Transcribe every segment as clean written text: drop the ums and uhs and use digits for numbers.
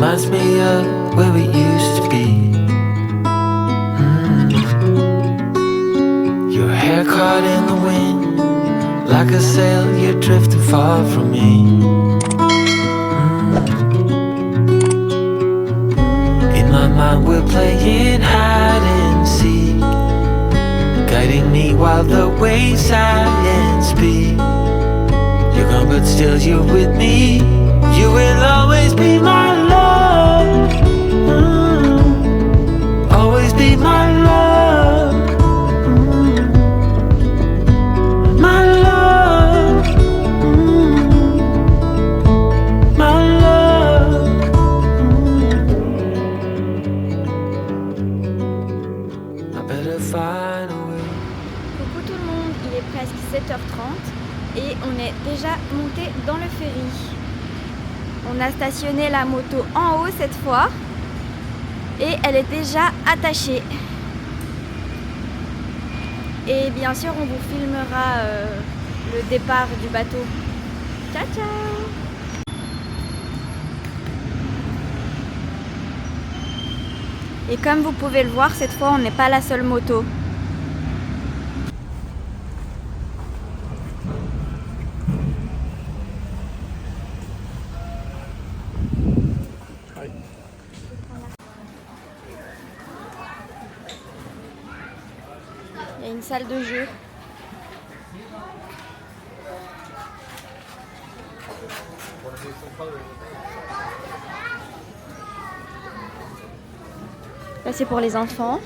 reminds me of where we used to be. Your hair caught in the wind, like a sail, you're drifting far from me. In my mind we're playing hide and seek, guiding me while the waves silence speak. You're gone but still you're with me. You will always be my love, always be my love, my love, my love. I better find a way. Coucou tout le monde, il est presque 7h30 et on est déjà monté dans le ferry. On a stationné la moto en haut cette fois et elle est déjà attachée. Et bien sûr on vous filmera le départ du bateau. Ciao ciao! Et comme vous pouvez le voir, cette fois on n'est pas la seule moto. Il y a une salle de jeu. Là c'est pour les enfants.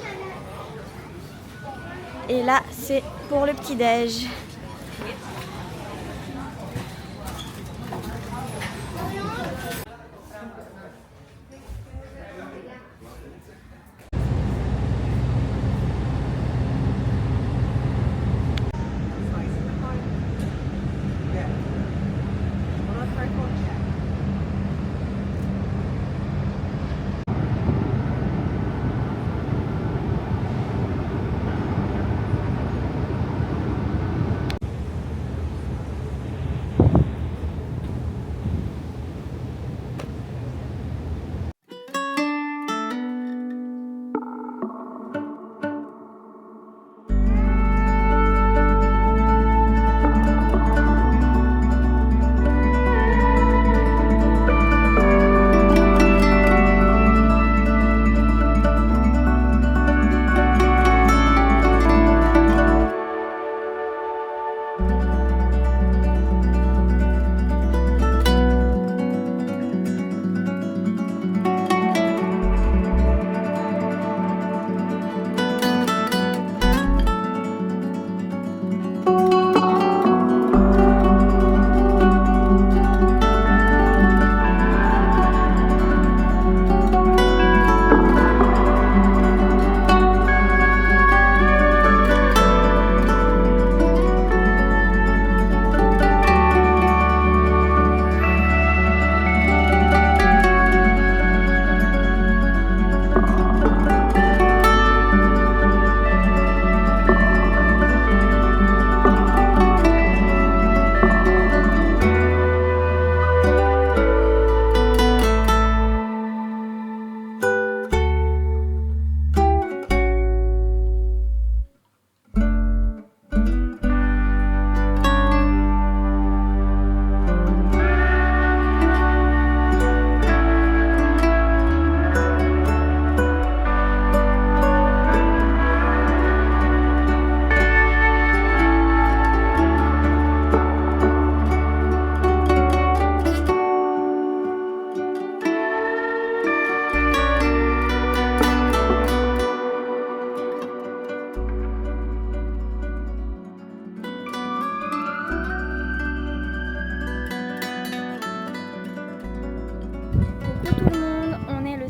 Et là c'est pour le petit-déj.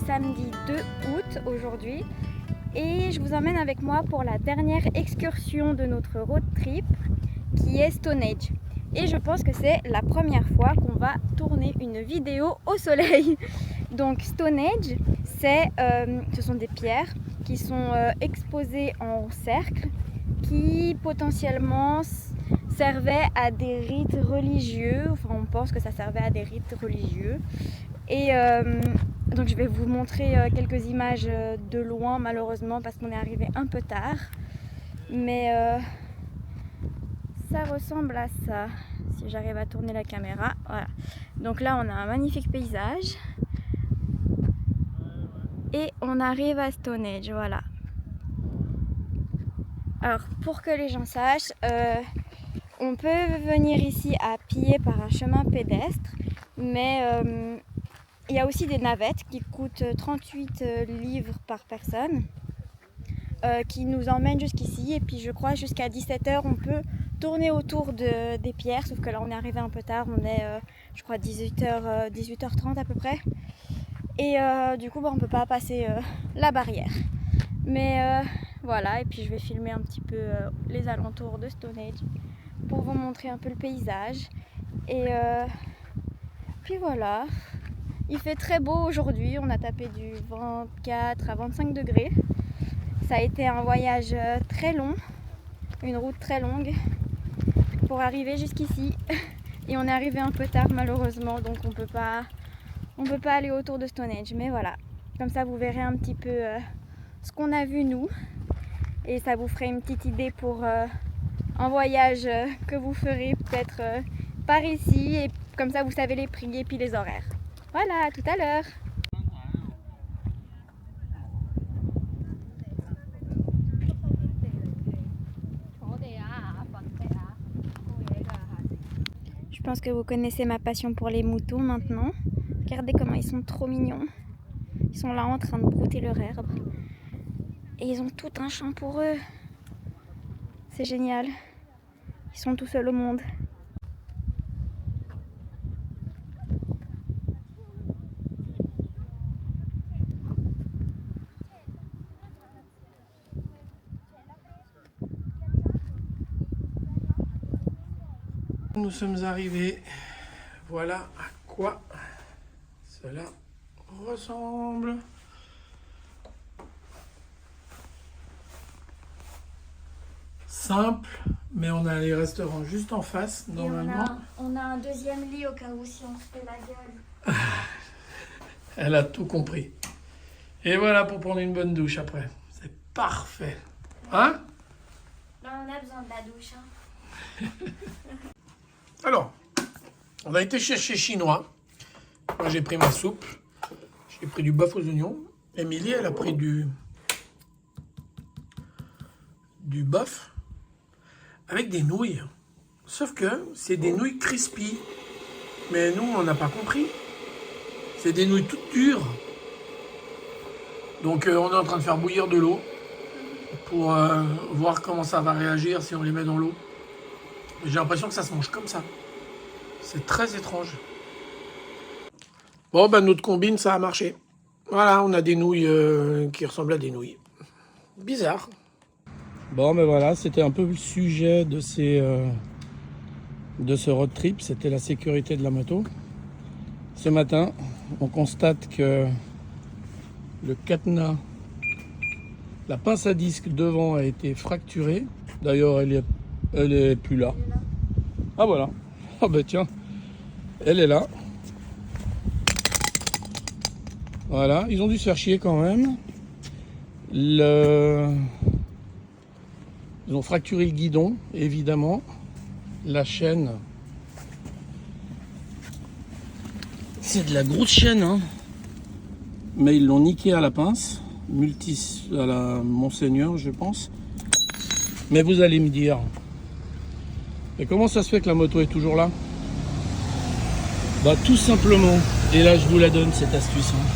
Samedi 2 août aujourd'hui et je vous emmène avec moi pour la dernière excursion de notre road trip qui est Stonehenge. Et je pense que c'est la première fois qu'on va tourner une vidéo au soleil. Donc Stonehenge, ce sont des pierres qui sont exposées en cercle qui potentiellement servaient à des rites religieux. Enfin, on pense que ça servait à des rites religieux. Et Donc je vais vous montrer quelques images de loin malheureusement parce qu'on est arrivé un peu tard. Mais ça ressemble à ça, si j'arrive à tourner la caméra. Voilà. Donc là on a un magnifique paysage. Et on arrive à Stonehenge, voilà. Alors pour que les gens sachent, on peut venir ici à pied par un chemin pédestre. Mais il y a aussi des navettes qui coûtent 38 livres par personne qui nous emmènent jusqu'ici et puis je crois jusqu'à 17h on peut tourner autour des pierres, sauf que là on est arrivé un peu tard, on est je crois 18h30 à peu près et du coup on peut pas passer la barrière, mais voilà. Et puis je vais filmer un petit peu les alentours de Stonehenge pour vous montrer un peu le paysage et puis voilà, il fait très beau aujourd'hui, on a tapé du 24 à 25 degrés. Ça a été un voyage très long, une route très longue pour arriver jusqu'ici. Et on est arrivé un peu tard malheureusement, donc on peut pas aller autour de Stonehenge. Mais voilà, comme ça vous verrez un petit peu ce qu'on a vu nous. Et ça vous ferait une petite idée pour un voyage que vous ferez peut-être par ici. Et comme ça vous savez les prix et puis les horaires. Voilà, à tout à l'heure. Je pense que vous connaissez ma passion pour les moutons maintenant. Regardez comment ils sont trop mignons. Ils sont là en train de brouter leur herbe. Et ils ont tout un champ pour eux. C'est génial. Ils sont tout seuls au monde. Nous sommes arrivés. Voilà à quoi cela ressemble. Simple, mais on a les restaurants juste en face, normalement. On a un deuxième lit au cas où si on se fait la gueule. Elle a tout compris. Et voilà pour prendre une bonne douche après. C'est parfait. Hein? Là, on a besoin de la douche. Hein. Alors, on a été chercher chinois. Moi, j'ai pris ma soupe. J'ai pris du bœuf aux oignons. Émilie, elle a pris du bœuf avec des nouilles. Sauf que c'est des nouilles crispy. Mais nous, on n'a pas compris. C'est des nouilles toutes dures. Donc, on est en train de faire bouillir de l'eau pour voir comment ça va réagir si on les met dans l'eau. J'ai l'impression que ça se mange comme ça. C'est très étrange. Bon, ben notre combine, ça a marché. Voilà, on a des nouilles qui ressemblent à des nouilles. Bizarre. Bon, ben voilà, c'était un peu le sujet de ce road trip. C'était la sécurité de la moto. Ce matin, on constate que le cadenas, la pince à disque devant a été fracturée. D'ailleurs, elle est plus là. Ah voilà. Ah bah tiens, elle est là. Voilà, ils ont dû se faire chier quand même. Ils ont fracturé le guidon, évidemment. La chaîne. C'est de la grosse chaîne, hein. Mais ils l'ont niqué à la pince. À la Monseigneur, je pense. Mais vous allez me dire, et comment ça se fait que la moto est toujours là? Bah tout simplement, et là je vous la donne cette astuce, hein.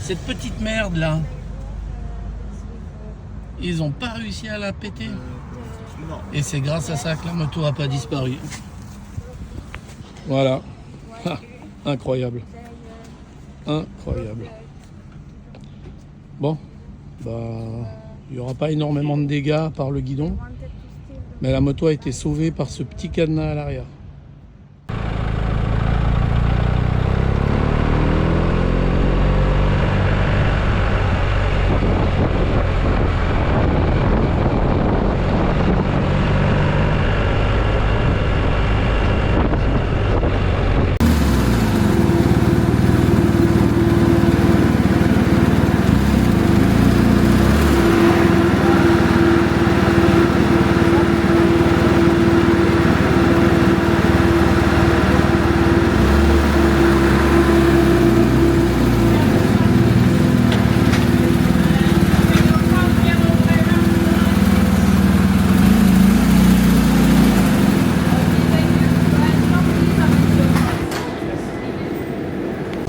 Cette petite merde là, ils ont pas réussi à la péter. Et c'est grâce à ça que la moto a pas disparu. Voilà. Ah, incroyable. Incroyable. Bon, bah il n'y aura pas énormément de dégâts par le guidon. Mais la moto a été sauvée par ce petit cadenas à l'arrière.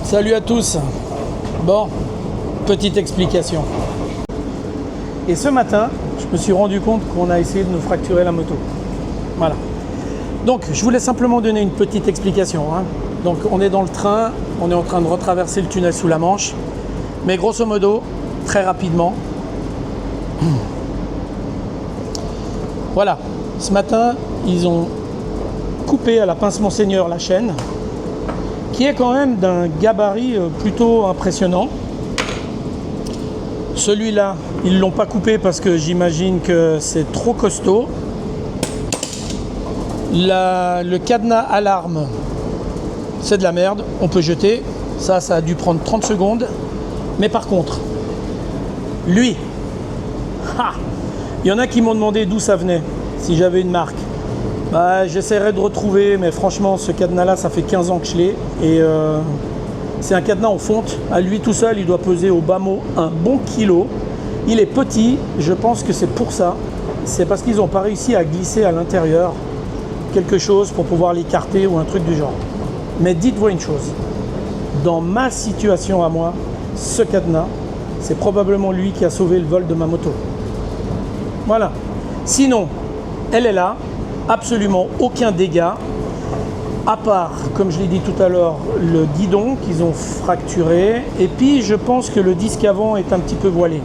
Salut à tous. Bon, petite explication. Et ce matin, je me suis rendu compte qu'on a essayé de nous fracturer la moto. Voilà. Donc, je voulais simplement donner une petite explication. Hein. Donc, on est dans le train, on est en train de retraverser le tunnel sous la Manche. Mais grosso modo, très rapidement, voilà. Ce matin, ils ont coupé à la pince Monseigneur la chaîne, qui est quand même d'un gabarit plutôt impressionnant. Celui-là, ils ne l'ont pas coupé parce que j'imagine que c'est trop costaud. Le cadenas alarme, c'est de la merde, on peut jeter. Ça a dû prendre 30 secondes. Mais par contre, lui, il y en a qui m'ont demandé d'où ça venait, si j'avais une marque. Bah, j'essaierai de retrouver, mais franchement, ce cadenas-là, ça fait 15 ans que je l'ai. Et c'est un cadenas en fonte. À lui tout seul, il doit peser au bas mot un bon kilo. Il est petit, je pense que c'est pour ça. C'est parce qu'ils n'ont pas réussi à glisser à l'intérieur quelque chose pour pouvoir l'écarter ou un truc du genre. Mais dites-vous une chose. Dans ma situation à moi, ce cadenas, c'est probablement lui qui a sauvé le vol de ma moto. Voilà. Sinon, elle est là. Absolument aucun dégât, à part, comme je l'ai dit tout à l'heure, le guidon qu'ils ont fracturé. Et puis, je pense que le disque avant est un petit peu voilé.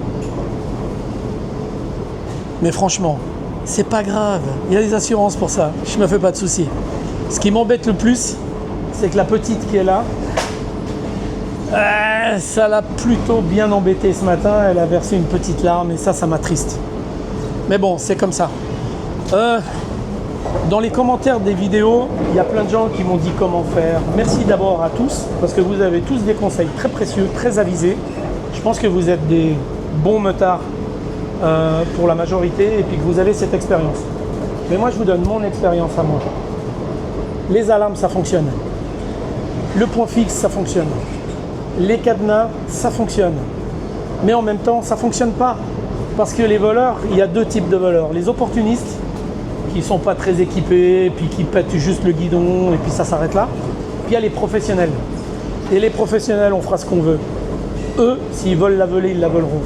Mais franchement, c'est pas grave. Il y a des assurances pour ça. Je me fais pas de soucis. Ce qui m'embête le plus, c'est que la petite qui est là, ça l'a plutôt bien embêtée ce matin. Elle a versé une petite larme et ça m'attriste. Mais bon, c'est comme ça. Dans les commentaires des vidéos, il y a plein de gens qui m'ont dit comment faire. Merci d'abord à tous, parce que vous avez tous des conseils très précieux, très avisés. Je pense que vous êtes des bons motards pour la majorité, et puis que vous avez cette expérience. Mais moi, je vous donne mon expérience à moi. Les alarmes, ça fonctionne. Le point fixe, ça fonctionne. Les cadenas, ça fonctionne. Mais en même temps, ça ne fonctionne pas. Parce que les voleurs, il y a deux types de voleurs. Les opportunistes, qui ne sont pas très équipés, puis qui pètent juste le guidon, et puis ça s'arrête là. Puis il y a les professionnels. Et les professionnels, on fera ce qu'on veut. Eux, s'ils veulent la voler, ils la voleront.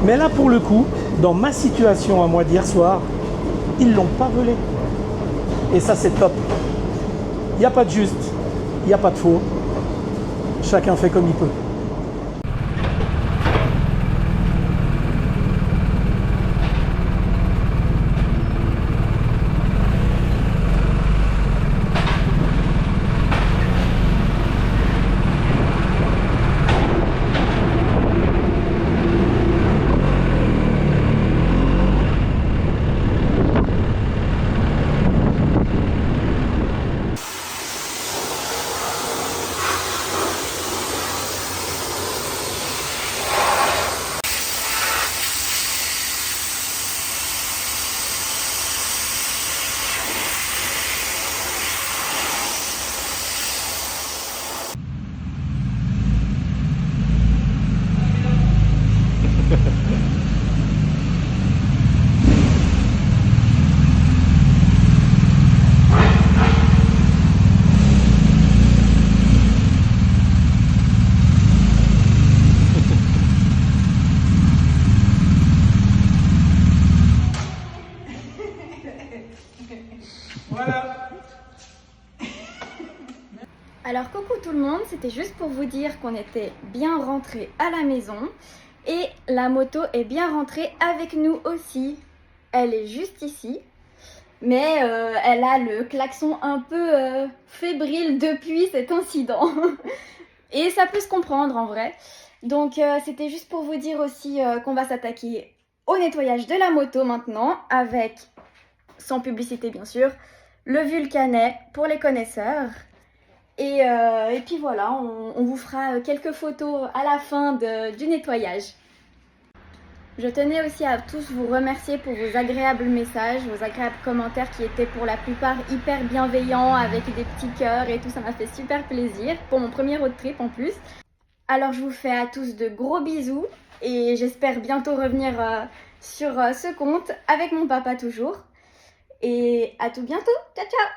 Mais là, pour le coup, dans ma situation à moi d'hier soir, ils ne l'ont pas volée. Et ça, c'est top. Il n'y a pas de juste, il n'y a pas de faux. Chacun fait comme il peut. Voilà. Alors coucou tout le monde, c'était juste pour vous dire qu'on était bien rentré à la maison et la moto est bien rentrée avec nous aussi. Elle est juste ici, mais elle a le klaxon un peu fébrile depuis cet incident. Et ça peut se comprendre en vrai. Donc c'était juste pour vous dire aussi qu'on va s'attaquer au nettoyage de la moto maintenant avec, sans publicité bien sûr, le Vulcanet pour les connaisseurs. Et puis voilà, on vous fera quelques photos à la fin du nettoyage. Je tenais aussi à tous vous remercier pour vos agréables messages, vos agréables commentaires qui étaient pour la plupart hyper bienveillants avec des petits cœurs et tout, ça m'a fait super plaisir pour mon premier road trip en plus. Alors je vous fais à tous de gros bisous et j'espère bientôt revenir sur ce compte avec mon papa toujours. Et à tout bientôt, ciao ciao!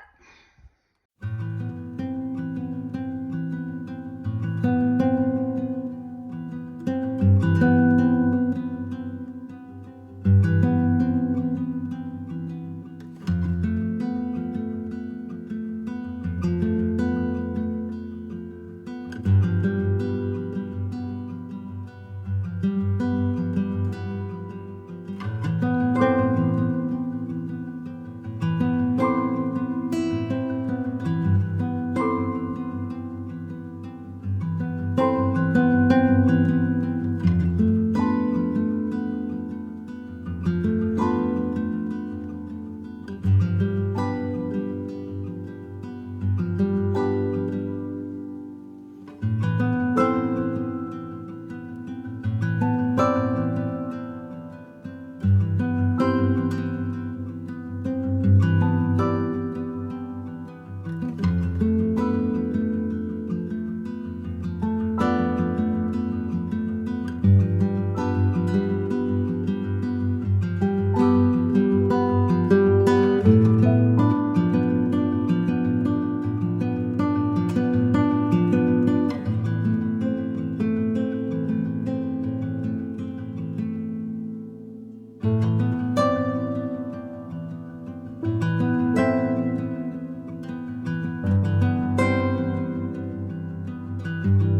you.